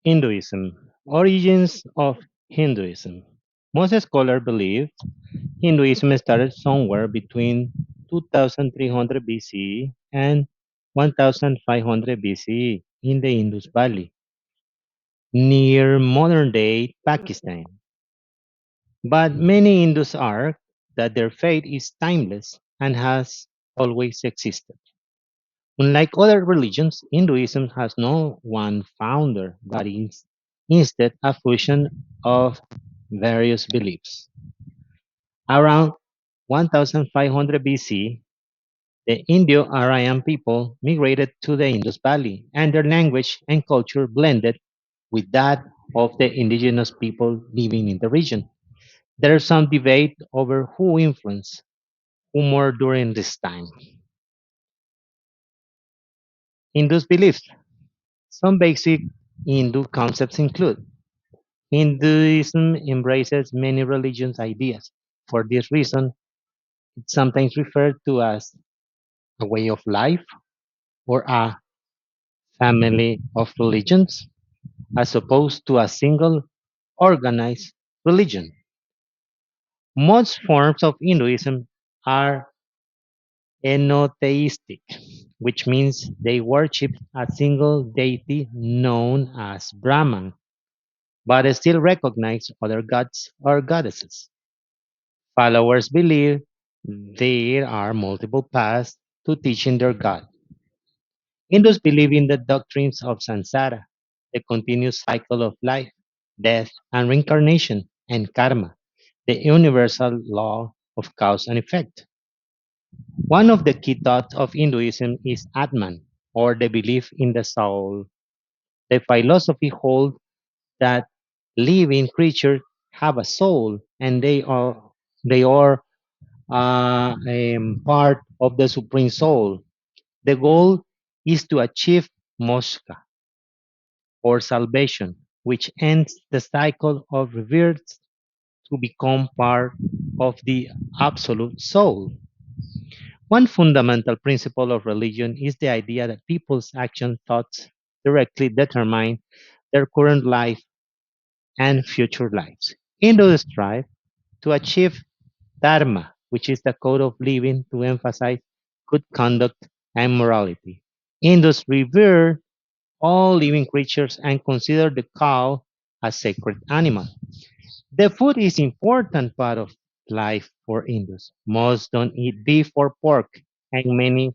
Hinduism. Origins of Hinduism. Most scholars believe Hinduism started somewhere between 2300 BCE and 1500 BCE in the Indus Valley, near modern day Pakistan. But many Hindus argue that their faith is timeless and has always existed. Unlike other religions, Hinduism has no one founder, but is instead a fusion of various beliefs. Around 1500 BC, the Indo-Aryan people migrated to the Indus Valley, and their language and culture blended with that of the indigenous people living in the region. There is some debate over who influenced who more during this time. Hindus beliefs. Some basic Hindu concepts include Hinduism embraces many religious ideas. For this reason, it's sometimes referred to as a way of life or a family of religions, as opposed to a single organized religion. Most forms of Hinduism are enotheistic, which means they worship a single deity known as Brahman, but still recognize other gods or goddesses. Followers believe there are multiple paths to teaching their God. Hindus believe in the doctrines of samsara, the continuous cycle of life, death, and reincarnation, and karma, the universal law of cause and effect. One of the key thoughts of Hinduism is Atman, or the belief in the soul. The philosophy holds that living creatures have a soul and they are part of the supreme soul. The goal is to achieve moksha or salvation, which ends the cycle of rebirth to become part of the absolute soul. One fundamental principle of religion is the idea that people's action thoughts directly determine their current life and future lives. Hindus strive to achieve dharma, which is the code of living to emphasize good conduct and morality. Hindus revere all living creatures and consider the cow a sacred animal. The food is important part of life for Hindus. Most don't eat beef or pork, and many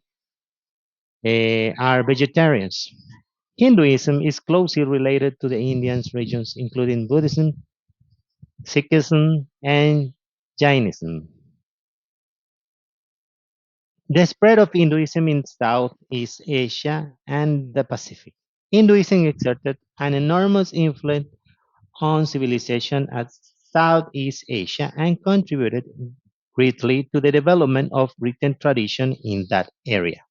are vegetarians. Hinduism is closely related to the Indian regions, including Buddhism, Sikhism, and Jainism. The spread of Hinduism in Southeast Asia and the Pacific. Hinduism exerted an enormous influence on civilization at Southeast Asia and contributed greatly to the development of written tradition in that area.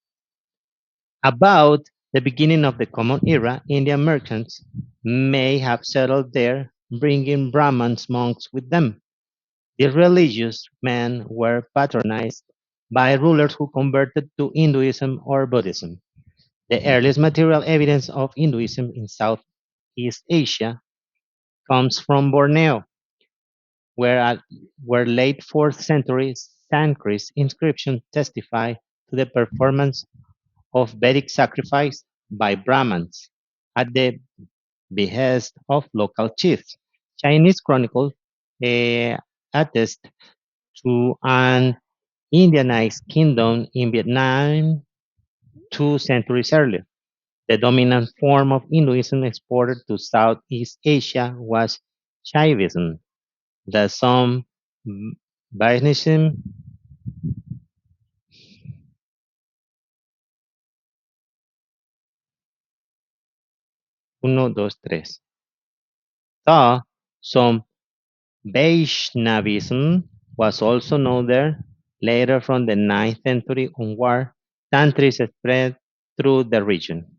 About the beginning of the Common Era, Indian merchants may have settled there, bringing Brahmins monks with them. These religious men were patronized by rulers who converted to Hinduism or Buddhism. The earliest material evidence of Hinduism in Southeast Asia comes from Borneo, where, where late 4th century Sanskrit inscriptions testify to the performance of Vedic sacrifice by Brahmins at the behest of local chiefs. Chinese chronicles eh, attest to an Indianized kingdom in Vietnam 2 centuries earlier. The dominant form of Hinduism exported to Southeast Asia was Shaivism. The some Vaishnavism, 1, 2, 3. The some Vaishnavism was also known there. Later, from the 9th century onward, Tantris spread through the region.